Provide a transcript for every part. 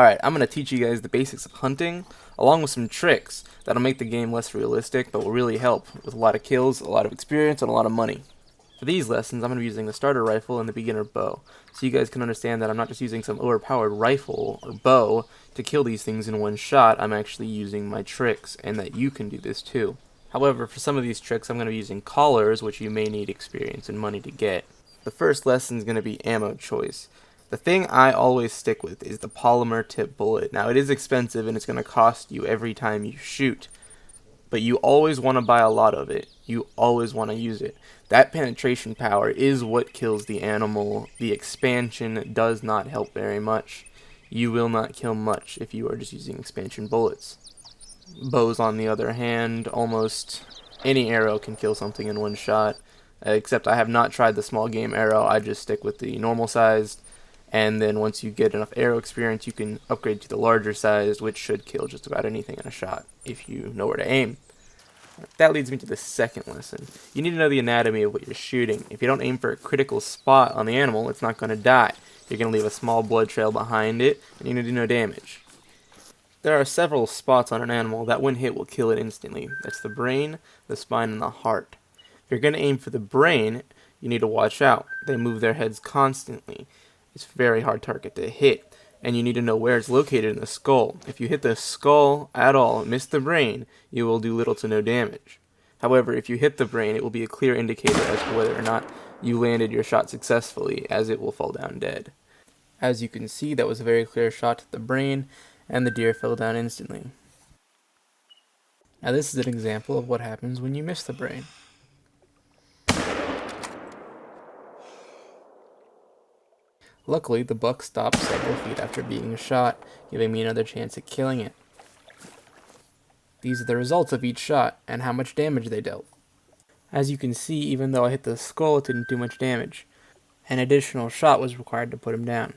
Alright, I'm going to teach you guys the basics of hunting, along with some tricks that'll make the game less realistic, but will really help with a lot of kills, a lot of experience, and a lot of money. For these lessons, I'm going to be using the starter rifle and the beginner bow, so you guys can understand that I'm not just using some overpowered rifle or bow to kill these things in one shot. I'm actually using my tricks, and that you can do this too. However, for some of these tricks, I'm going to be using collars, which you may need experience and money to get. The first lesson is going to be ammo choice. The thing I always stick with is the polymer tip bullet. Now, it is expensive and it's going to cost you every time you shoot, but you always want to buy a lot of it. You always want to use it. That penetration power is what kills the animal. The expansion does not help very much. You will not kill much if you are just using expansion bullets. Bows, on the other hand, almost any arrow can kill something in one shot, except I have not tried the small game arrow. I just stick with the normal sized. And then once you get enough arrow experience, you can upgrade to the larger size, which should kill just about anything in a shot, if you know where to aim. That leads me to the second lesson. You need to know the anatomy of what you're shooting. If you don't aim for a critical spot on the animal, it's not going to die. You're going to leave a small blood trail behind it, and you're going to do no damage. There are several spots on an animal that when hit will kill it instantly. That's the brain, the spine, and the heart. If you're going to aim for the brain, you need to watch out. They move their heads constantly. It's a very hard target to hit, and you need to know where it's located in the skull. If you hit the skull at all and miss the brain, you will do little to no damage. However, if you hit the brain, it will be a clear indicator as to whether or not you landed your shot successfully, as it will fall down dead. As you can see, that was a very clear shot to the brain, and the deer fell down instantly. Now this is an example of what happens when you miss the brain. Luckily, the buck stopped several feet after being shot, giving me another chance at killing it. These are the results of each shot, and how much damage they dealt. As you can see, even though I hit the skull, it didn't do much damage. An additional shot was required to put him down.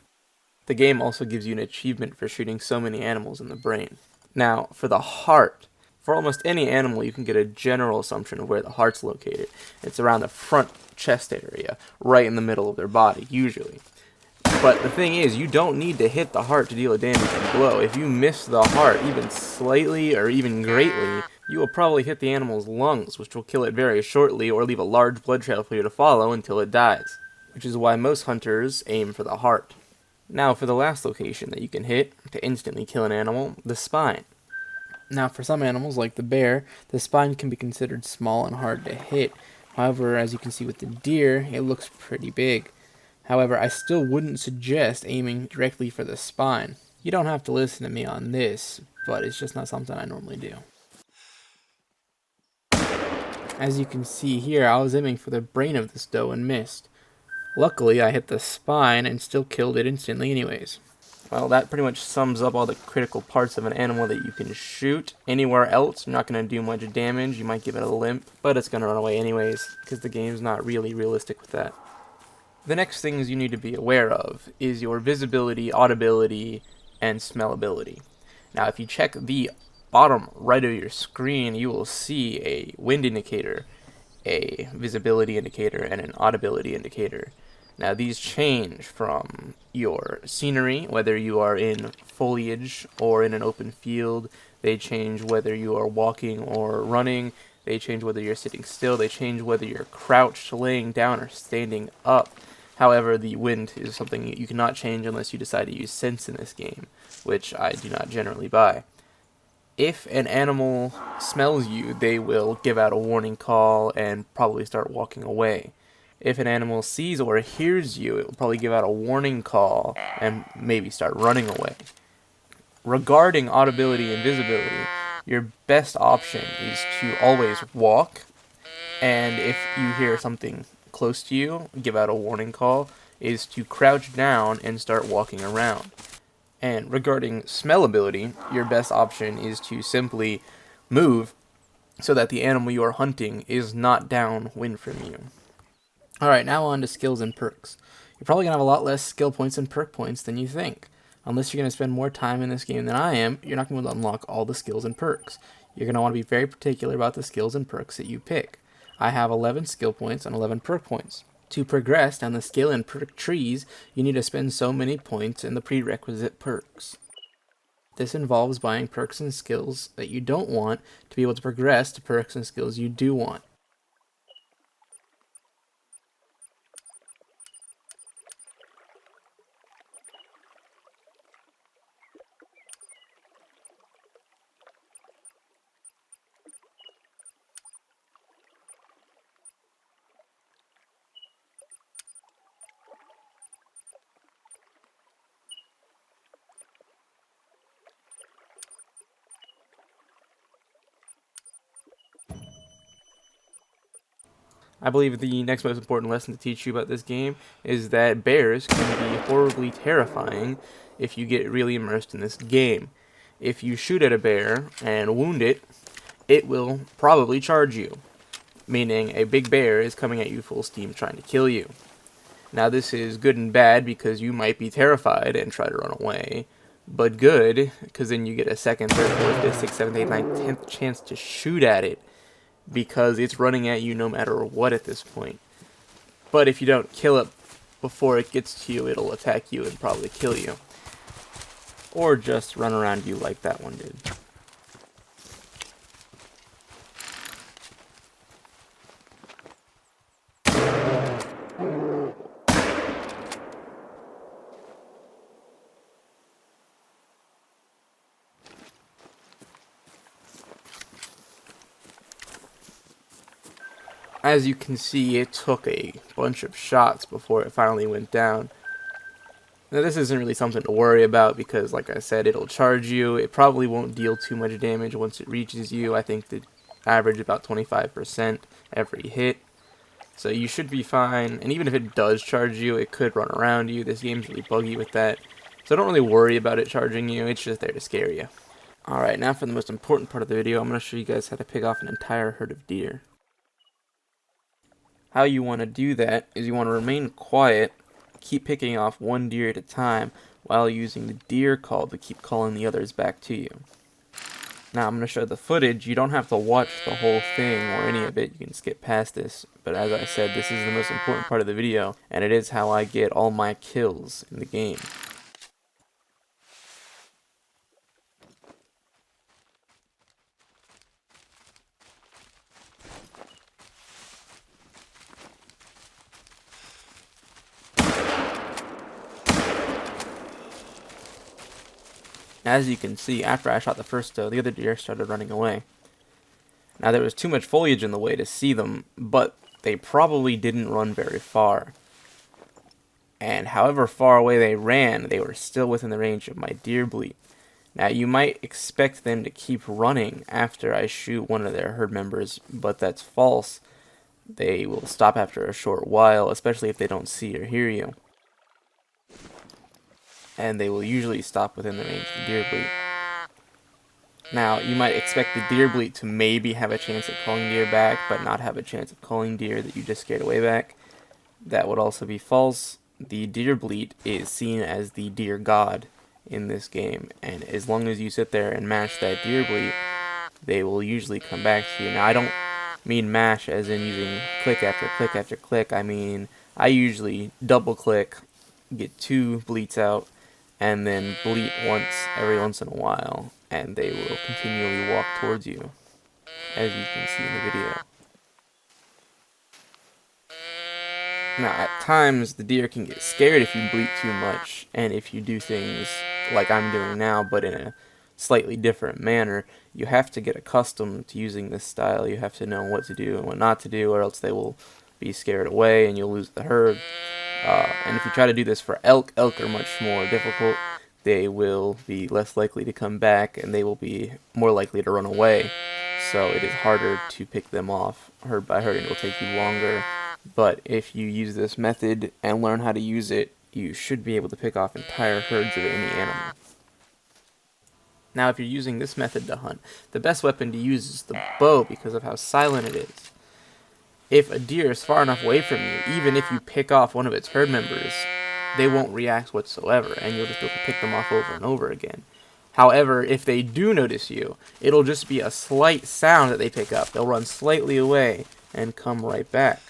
The game also gives you an achievement for shooting so many animals in the brain. Now, for the heart. For almost any animal, you can get a general assumption of where the heart's located. It's around the front chest area, right in the middle of their body, usually. But the thing is, you don't need to hit the heart to deal a damaging blow. If you miss the heart even slightly or even greatly, you will probably hit the animal's lungs, which will kill it very shortly or leave a large blood trail for you to follow until it dies, which is why most hunters aim for the heart. Now for the last location that you can hit to instantly kill an animal, the spine. Now for some animals like the bear, the spine can be considered small and hard to hit. However, as you can see with the deer, it looks pretty big. However, I still wouldn't suggest aiming directly for the spine. You don't have to listen to me on this, but it's just not something I normally do. As you can see here, I was aiming for the brain of this doe and missed. Luckily, I hit the spine and still killed it instantly anyways. Well, that pretty much sums up all the critical parts of an animal that you can shoot. Anywhere else, you're not going to do much damage. You might give it a limp, but it's going to run away anyways, because the game's not really realistic with that. The next things you need to be aware of is your visibility, audibility, and smellability. Now, if you check the bottom right of your screen, you will see a wind indicator, a visibility indicator, and an audibility indicator. Now, these change from your scenery, whether you are in foliage or in an open field. They change whether you are walking or running. They change whether you're sitting still. They change whether you're crouched, laying down, or standing up. However, the wind is something you cannot change unless you decide to use sense in this game, which I do not generally buy. If an animal smells you, they will give out a warning call and probably start walking away. If an animal sees or hears you, it will probably give out a warning call and maybe start running away. Regarding audibility and visibility, your best option is to always walk, and if you hear something close to you, give out a warning call, is to crouch down and start walking around. And regarding smellability, your best option is to simply move so that the animal you are hunting is not downwind from you. Alright, now on to skills and perks. You're probably going to have a lot less skill points and perk points than you think. Unless you're going to spend more time in this game than I am, you're not going to unlock all the skills and perks. You're going to want to be very particular about the skills and perks that you pick. I have 11 skill points and 11 perk points. To progress down the skill and perk trees, you need to spend so many points in the prerequisite perks. This involves buying perks and skills that you don't want to be able to progress to perks and skills you do want. I believe the next most important lesson to teach you about this game is that bears can be horribly terrifying if you get really immersed in this game. If you shoot at a bear and wound it, it will probably charge you, meaning a big bear is coming at you full steam trying to kill you. Now this is good and bad because you might be terrified and try to run away, but good because then you get a second, third, fourth, fifth, sixth, seventh, eighth, ninth, 10th chance to shoot at it because it's running at you no matter what at this point. But if you don't kill it before it gets to you, it'll attack you and probably kill you. Or just run around you like that one did. As you can see, it took a bunch of shots before it finally went down. Now this isn't really something to worry about because, like I said, it'll charge you. It probably won't deal too much damage once it reaches you. I think the average about 25% every hit. So you should be fine, and even if it does charge you, it could run around you. This game's really buggy with that. So don't really worry about it charging you, it's just there to scare you. Alright, now for the most important part of the video, I'm going to show you guys how to pick off an entire herd of deer. How you want to do that is you want to remain quiet, keep picking off one deer at a time, while using the deer call to keep calling the others back to you. Now I'm going to show the footage. You don't have to watch the whole thing or any of it, you can skip past this, but as I said, this is the most important part of the video, and it is how I get all my kills in the game. As you can see, after I shot the first doe, the other deer started running away. Now there was too much foliage in the way to see them, but they probably didn't run very far. And however far away they ran, they were still within the range of my deer bleat. Now you might expect them to keep running after I shoot one of their herd members, but that's false. They will stop after a short while, especially if they don't see or hear you. And they will usually stop within the range of the deer bleat. Now, you might expect the deer bleat to maybe have a chance at calling deer back, but not have a chance of calling deer that you just scared away back. That would also be false. The deer bleat is seen as the deer god in this game, and as long as you sit there and mash that deer bleat, they will usually come back to you. Now, I don't mean mash as in using click after click after click. I mean, I usually double click, get 2 bleats out, and then bleat once every once in a while, and they will continually walk towards you, as you can see in the video. Now, at times, the deer can get scared if you bleat too much, and if you do things like I'm doing now, but in a slightly different manner. You have to get accustomed to using this style. You have to know what to do and what not to do, or else they will be scared away and you'll lose the herd. And if you try to do this for elk are much more difficult. They will be less likely to come back, and they will be more likely to run away. So it is harder to pick them off herd by herd, and it will take you longer. But if you use this method and learn how to use it, you should be able to pick off entire herds of any animal. Now, if you're using this method to hunt, the best weapon to use is the bow because of how silent it is. If a deer is far enough away from you, even if you pick off one of its herd members, they won't react whatsoever, and you'll just be able to pick them off over and over again. However, if they do notice you, it'll just be a slight sound that they pick up. They'll run slightly away and come right back.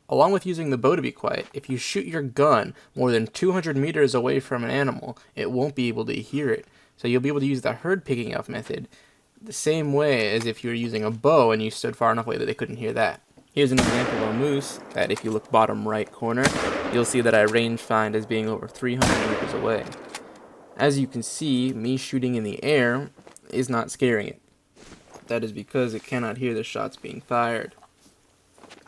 Along with using the bow to be quiet, if you shoot your gun more than 200 meters away from an animal, it won't be able to hear it. So you'll be able to use the herd picking up method the same way as if you were using a bow and you stood far enough away that they couldn't hear that. Here's an example of a moose that if you look bottom right corner, you'll see that I range find as being over 300 meters away. As you can see, me shooting in the air is not scaring it. That is because it cannot hear the shots being fired.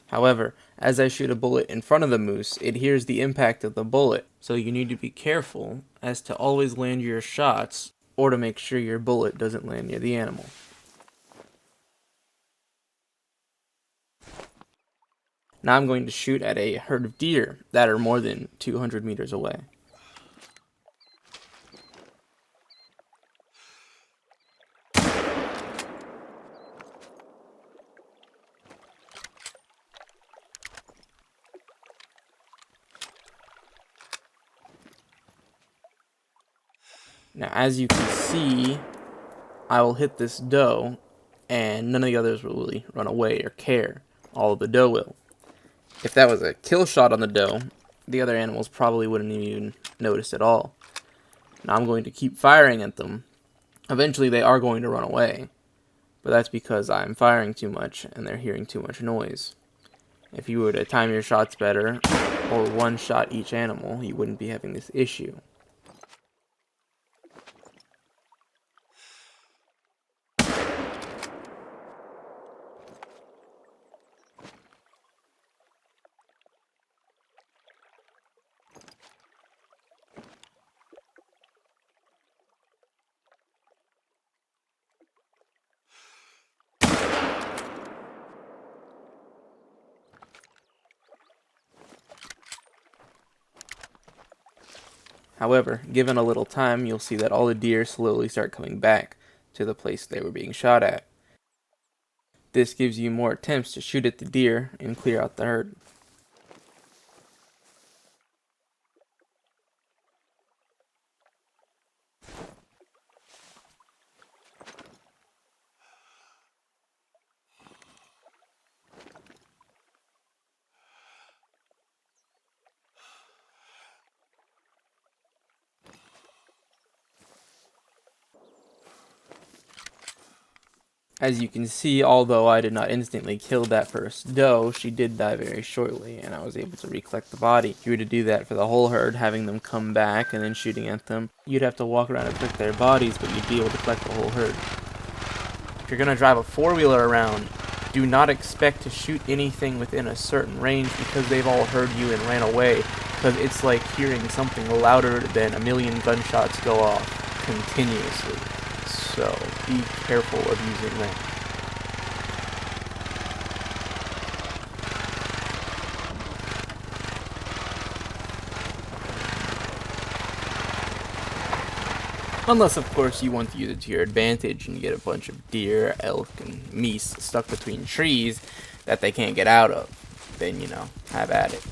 However, as I shoot a bullet in front of the moose, it hears the impact of the bullet, so you need to be careful as to always land your shots or to make sure your bullet doesn't land near the animal. Now I'm going to shoot at a herd of deer that are more than 200 meters away. Now, as you can see, I will hit this doe, and none of the others will really run away or care. All of the doe will. If that was a kill shot on the doe, the other animals probably wouldn't even notice at all. Now I'm going to keep firing at them. Eventually they are going to run away, but that's because I'm firing too much and they're hearing too much noise. If you were to time your shots better, or one shot each animal, you wouldn't be having this issue. However, given a little time, you'll see that all the deer slowly start coming back to the place they were being shot at. This gives you more attempts to shoot at the deer and clear out the herd. As you can see, although I did not instantly kill that first doe, she did die very shortly, and I was able to recollect the body. If you were to do that for the whole herd, having them come back and then shooting at them, you'd have to walk around and collect their bodies, but you'd be able to collect the whole herd. If you're going to drive a four-wheeler around, do not expect to shoot anything within a certain range because they've all heard you and ran away, because it's like hearing something louder than a million gunshots go off continuously. So be careful of using that. Unless, of course, you want to use it to your advantage and you get a bunch of deer, elk, and meese stuck between trees that they can't get out of. Then, have at it.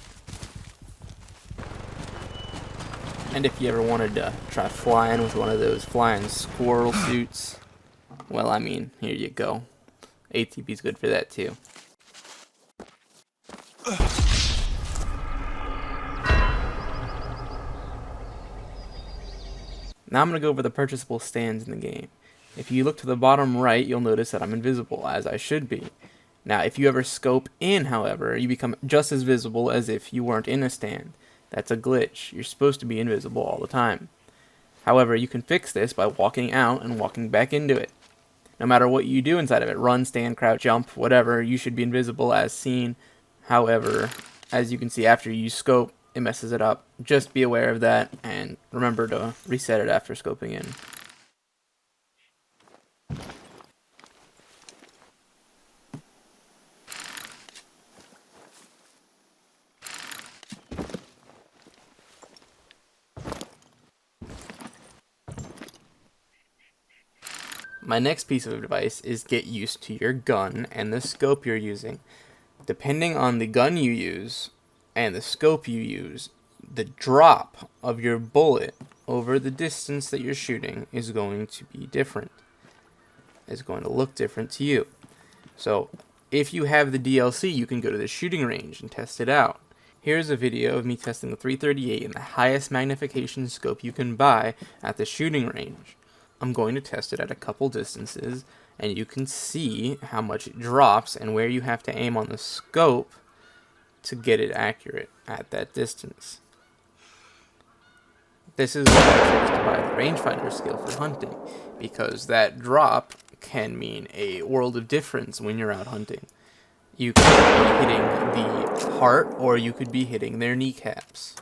And if you ever wanted to try flying with one of those flying squirrel suits, well, here you go. ATV's good for that too. Now I'm going to go over the purchasable stands in the game. If you look to the bottom right, you'll notice that I'm invisible, as I should be. Now, if you ever scope in, however, you become just as visible as if you weren't in a stand. That's a glitch. You're supposed to be invisible all the time. However, you can fix this by walking out and walking back into it. No matter what you do inside of it, run, stand, crouch, jump, whatever, you should be invisible as seen. However, as you can see, after you scope, it messes it up. Just be aware of that, and remember to reset it after scoping in. My next piece of advice is get used to your gun and the scope you're using. Depending on the gun you use and the scope you use, the drop of your bullet over the distance that you're shooting is going to be different. It's going to look different to you. So If you have the DLC, you can go to the shooting range and test it out. Here's a video of me testing the 338 in the highest magnification scope you can buy at the shooting range. I'm going to test it at a couple distances, and you can see how much it drops and where you have to aim on the scope to get it accurate at that distance. This is why I chose to buy the rangefinder skill for hunting, because that drop can mean a world of difference when you're out hunting. You could be hitting the heart, or you could be hitting their kneecaps.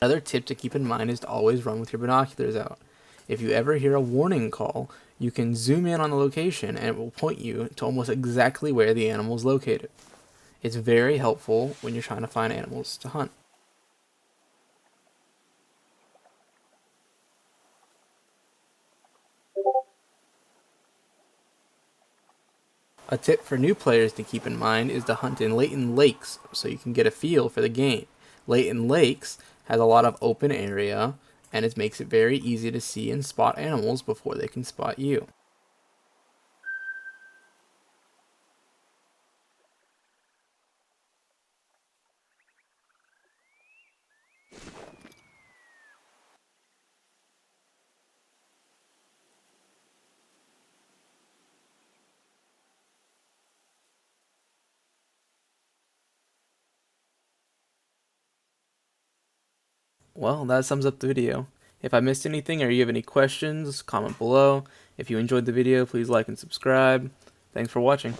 Another tip to keep in mind is to always run with your binoculars out. If you ever hear a warning call, you can zoom in on the location and it will point you to almost exactly where the animal is located. It's very helpful when you're trying to find animals to hunt. A tip for new players to keep in mind is to hunt in latent lakes so you can get a feel for the game. Latent lakes has a lot of open area and it makes it very easy to see and spot animals before they can spot you. Well, that sums up the video. If I missed anything or you have any questions, comment below. If you enjoyed the video, please like and subscribe. Thanks for watching.